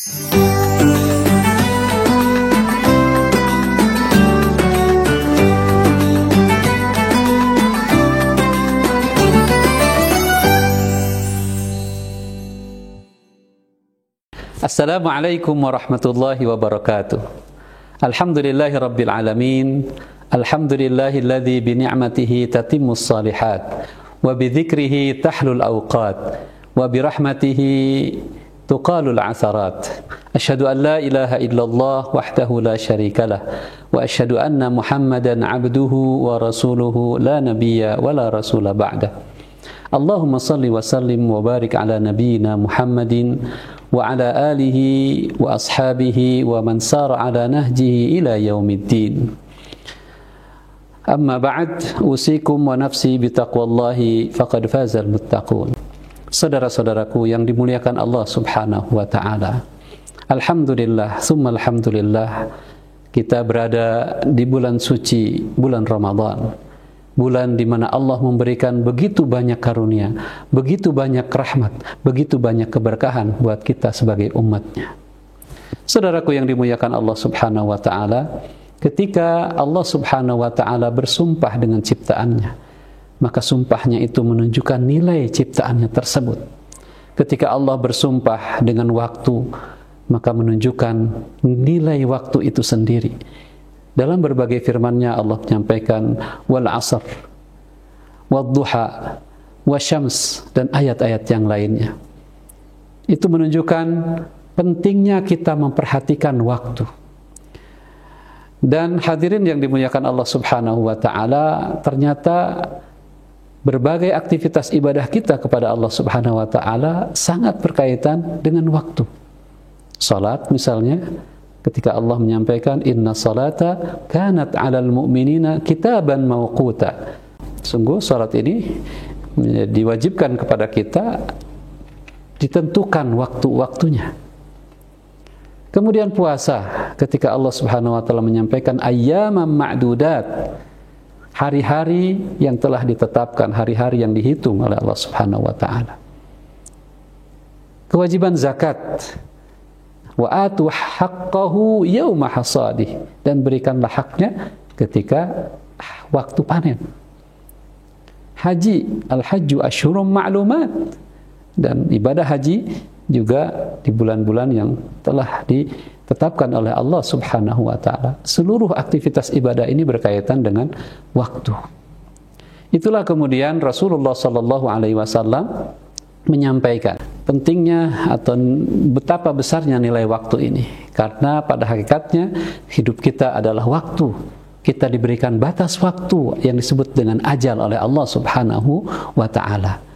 Assalamualaikum warahmatullahi wabarakatuh. Alhamdulillahi rabbil alamin. Alhamdulillahilladzi bi ni'matihi tatimmus shalihat wa bi dzikrihi tahlul awqat wa bi rahmatihi tuqalul atharat. Asyhadu an la ilaha illallah wahdahu la syarikalah wa asyhadu anna Muhammadan abduhu wa rasuluhu la nabiyya wa la rasula ba'dah. Allahumma salli wa sallim wa barik ala nabiyyina Muhammadin wa ala alihi wa ashabihi wa man sara ala nahjihi ila yaumiddin. Amma ba'd, usikum wa nafsi bitaqwallahi faqad fazal muttaqun. Saudara-saudaraku yang dimuliakan Allah Subhanahu wa taala. Alhamdulillah, summa alhamdulillah, kita berada di bulan suci, bulan Ramadan. Bulan di mana Allah memberikan begitu banyak karunia, begitu banyak rahmat, begitu banyak keberkahan buat kita sebagai umatnya. Saudaraku yang dimuliakan Allah Subhanahu wa ta'ala, ketika Allah Subhanahu wa ta'ala bersumpah dengan ciptaannya, maka sumpahnya itu menunjukkan nilai ciptaannya tersebut. Ketika Allah bersumpah dengan waktu, maka menunjukkan nilai waktu itu sendiri. Dalam berbagai firman-Nya Allah menyampaikan wal asr, wad duha, wasyams, dan ayat-ayat yang lainnya. Itu menunjukkan pentingnya kita memperhatikan waktu. Dan hadirin yang dimuliakan Allah Subhanahu wa taala, ternyata berbagai aktivitas ibadah kita kepada Allah Subhanahu wa taala sangat berkaitan dengan waktu. Salat misalnya, ketika Allah menyampaikan inna salata kanat 'alal mu'minina kitaban mawquta. Sungguh salat ini diwajibkan kepada kita, ditentukan waktu-waktunya. Kemudian puasa, ketika Allah Subhanahu wa taala menyampaikan ayyaman ma'dudat, hari-hari yang telah ditetapkan, hari-hari yang dihitung oleh Allah Subhanahu wa taala. Kewajiban zakat, wa atu haqqahu yauma hasadih, dan berikanlah haknya ketika waktu panen. Haji, al-hajju asyhurum ma'lumat, dan ibadah haji juga di bulan-bulan yang telah ditetapkan oleh Allah Subhanahu wa taala. Seluruh aktivitas ibadah ini berkaitan dengan waktu. Itulah kemudian Rasulullah sallallahu alaihi wasallam menyampaikan pentingnya atau betapa besarnya nilai waktu ini, karena pada hakikatnya hidup kita adalah waktu. Kita diberikan batas waktu yang disebut dengan ajal oleh Allah Subhanahu wa ta'ala.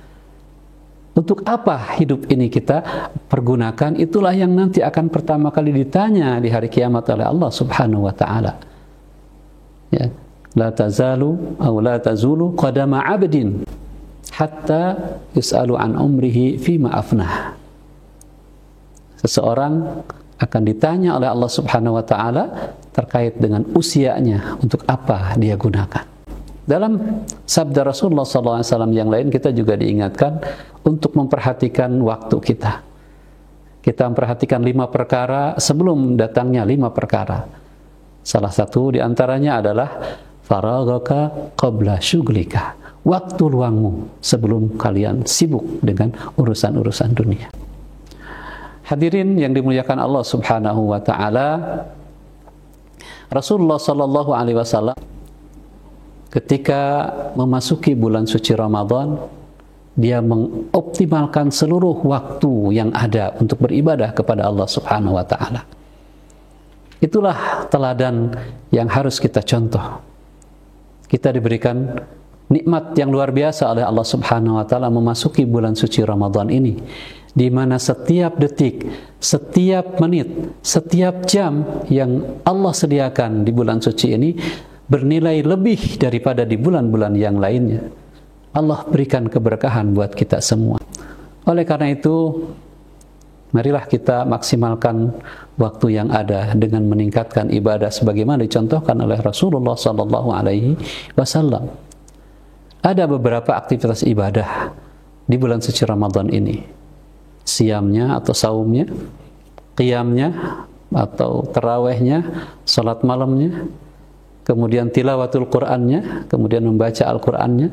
Untuk apa hidup ini kita pergunakan, itulah yang nanti akan pertama kali ditanya di hari kiamat oleh Allah Subhanahu wa ta'ala. Ya, la tazalu aw la tazulu qadama 'abdin hatta yus'alu an umrihi fima afnah. Seseorang akan ditanya oleh Allah Subhanahu wa taala terkait dengan usianya, untuk apa dia gunakan. Dalam sabda Rasulullah SAW yang lain, kita juga diingatkan untuk memperhatikan waktu kita. Kita memperhatikan 5 perkara sebelum datangnya 5 perkara. Salah satu di antaranya adalah faragaka qabla syuglika, waktu luangmu sebelum kalian sibuk dengan urusan-urusan dunia. Hadirin yang dimuliakan Allah Subhanahu wa taala, Rasulullah sallallahu alaihi wasallam ketika memasuki bulan suci Ramadan, dia mengoptimalkan seluruh waktu yang ada untuk beribadah kepada Allah Subhanahu wa taala. Itulah teladan yang harus kita contoh. Kita diberikan nikmat yang luar biasa oleh Allah Subhanahu wa taala memasuki bulan suci Ramadan ini, di mana setiap detik, setiap menit, setiap jam yang Allah sediakan di bulan suci ini bernilai lebih daripada di bulan-bulan yang lainnya. Allah berikan keberkahan buat kita semua. Oleh karena itu, marilah kita maksimalkan waktu yang ada dengan meningkatkan ibadah sebagaimana dicontohkan oleh Rasulullah sallallahu alaihi wasallam. Ada beberapa aktivitas ibadah di bulan suci Ramadan ini. Siamnya atau saumnya, qiyamnya atau tarawehnya, salat malamnya, kemudian tilawatul Qur'annya, kemudian membaca Al-Qur'annya,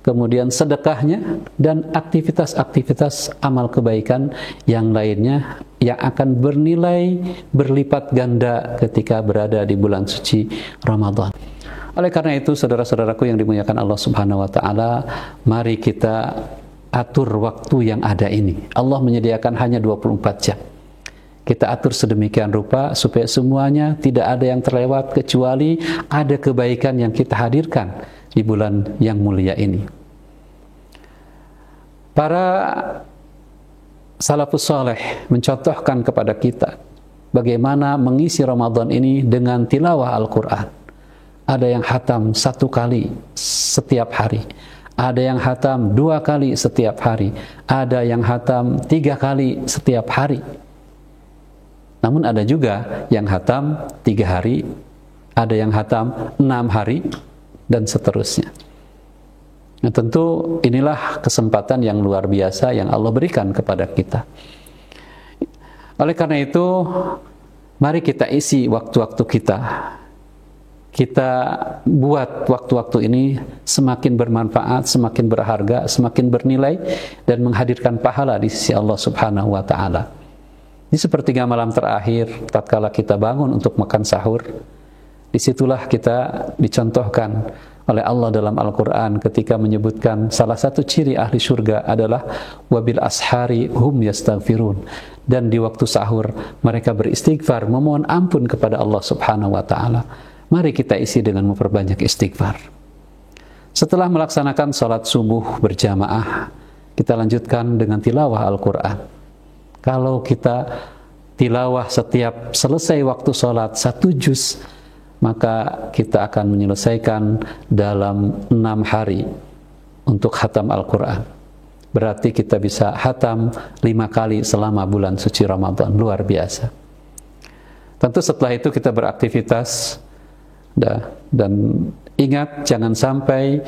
kemudian sedekahnya, dan aktivitas-aktivitas amal kebaikan yang lainnya yang akan bernilai berlipat ganda ketika berada di bulan suci Ramadan. Oleh karena itu, saudara-saudaraku yang dimuliakan Allah Subhanahu wa taala, mari kita atur waktu yang ada ini. Allah menyediakan hanya 24 jam. Kita atur sedemikian rupa supaya semuanya tidak ada yang terlewat kecuali ada kebaikan yang kita hadirkan di bulan yang mulia ini. Para salafus saleh mencontohkan kepada kita bagaimana mengisi Ramadan ini dengan tilawah Al-Quran. Ada yang khatam 1 kali setiap hari, ada yang khatam 2 kali setiap hari, ada yang khatam 3 kali setiap hari. Namun ada juga yang khatam 3 hari, ada yang khatam 6 hari, dan seterusnya. Nah, tentu inilah kesempatan yang luar biasa yang Allah berikan kepada kita. Oleh karena itu, mari kita isi waktu-waktu kita. Kita buat waktu-waktu ini semakin bermanfaat, semakin berharga, semakin bernilai, dan menghadirkan pahala di sisi Allah Subhanahu wa ta'ala. Di sepertiga malam terakhir, tatkala kita bangun untuk makan sahur, disitulah kita dicontohkan oleh Allah dalam Al-Quran ketika menyebutkan salah satu ciri ahli surga adalah wabil ashari hum yastaghfirun, dan di waktu sahur mereka beristighfar, memohon ampun kepada Allah Subhanahu wa ta'ala. Mari kita isi dengan memperbanyak istighfar. Setelah melaksanakan salat subuh berjamaah, kita lanjutkan dengan tilawah Al-Quran. Kalau kita tilawah setiap selesai waktu salat 1 juz, maka kita akan menyelesaikan dalam 6 hari untuk khatam Al-Quran. Berarti kita bisa khatam 5 kali selama bulan suci Ramadan. Luar biasa. Tentu setelah itu kita beraktivitas, dan ingat, jangan sampai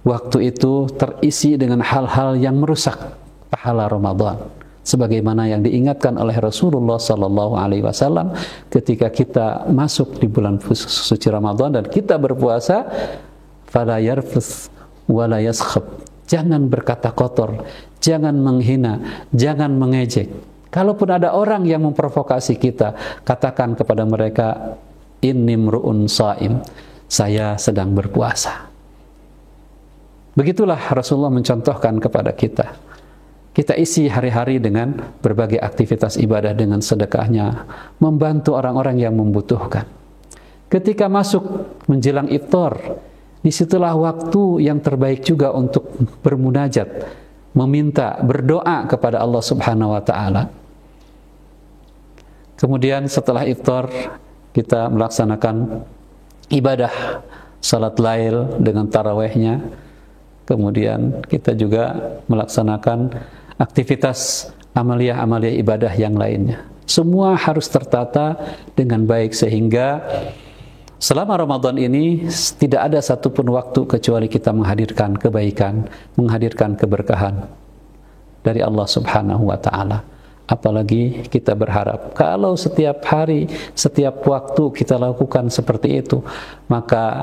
waktu itu terisi dengan hal-hal yang merusak pahala Ramadan, sebagaimana yang diingatkan oleh Rasulullah sallallahu alaihi wasallam ketika kita masuk di bulan suci Ramadan dan kita berpuasa, fala yarfuth wala yaskhab. Jangan berkata kotor, jangan menghina, jangan mengejek. Kalaupun ada orang yang memprovokasi kita, katakan kepada mereka, inni mru'un sha'im, saya sedang berpuasa. Begitulah Rasulullah mencontohkan kepada kita. Kita isi hari-hari dengan berbagai aktivitas ibadah, dengan sedekahnya, membantu orang-orang yang membutuhkan. Ketika masuk menjelang iftar, disitulah waktu yang terbaik juga untuk bermunajat, meminta, berdoa kepada Allah Subhanahu wa ta'ala. Kemudian setelah iftar, kita melaksanakan ibadah salat lail dengan tarawehnya. Kemudian kita juga melaksanakan aktivitas amaliyah-amaliyah ibadah yang lainnya. Semua harus tertata dengan baik sehingga selama Ramadan ini tidak ada satupun waktu kecuali kita menghadirkan kebaikan, menghadirkan keberkahan dari Allah Subhanahu wa ta'ala. Apalagi kita berharap kalau setiap hari, setiap waktu kita lakukan seperti itu, maka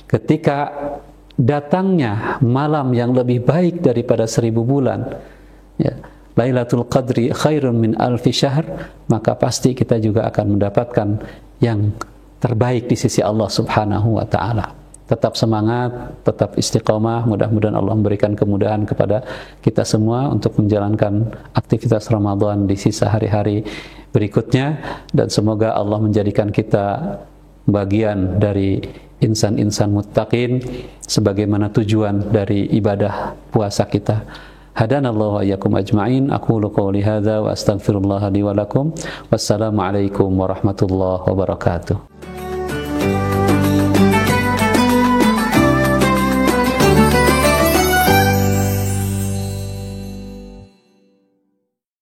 ketika datangnya malam yang lebih baik daripada 1000 bulan, ya, Lailatul Qadri khairun min alfi syahr, maka pasti kita juga akan mendapatkan yang terbaik di sisi Allah Subhanahu wa ta'ala. Tetap semangat, tetap istiqomah. Mudah-mudahan Allah memberikan kemudahan kepada kita semua untuk menjalankan aktivitas Ramadan di sisa hari-hari berikutnya, dan semoga Allah menjadikan kita bagian dari insan-insan muttaqin sebagaimana tujuan dari ibadah puasa kita. Hadanallahu wa iyyakum ajma'in. Aqulu qouli hadza wa astaghfirullah li wa lakum. Wassalamu alaikum warahmatullahi wabarakatuh.